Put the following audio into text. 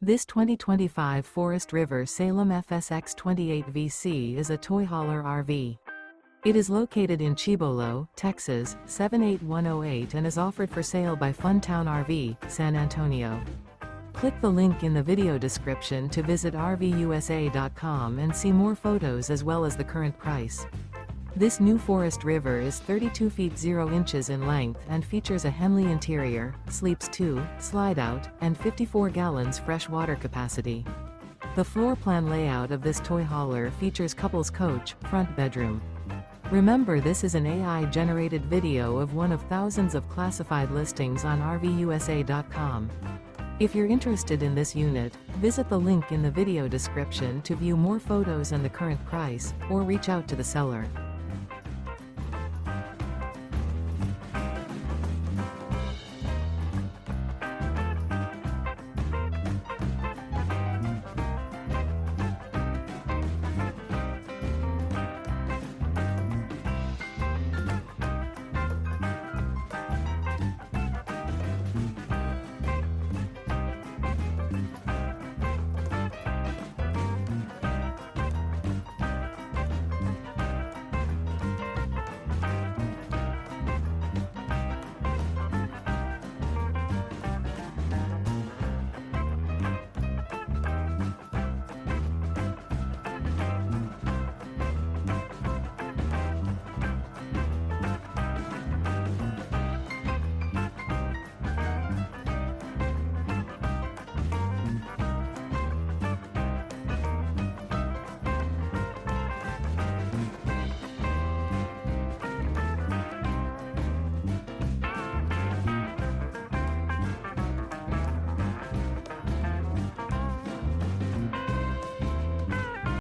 This 2025 Forest River Salem FSX 28VC is a toy hauler RV. It is located in Cibolo, Texas, 78108 and is offered for sale by Funtown RV, San Antonio. Click the link in the video description to visit RVUSA.com and see more photos as well as the current price. This new Forest River is 32 feet 0 inches in length and features a HENLEY interior, sleeps 2, slide-out, and 54 gallons fresh water capacity. The floor plan layout of this toy hauler features couples coach, front bedroom. Remember, this is an AI-generated video of one of thousands of classified listings on RVUSA.com. If you're interested in this unit, visit the link in the video description to view more photos and the current price, or reach out to the seller.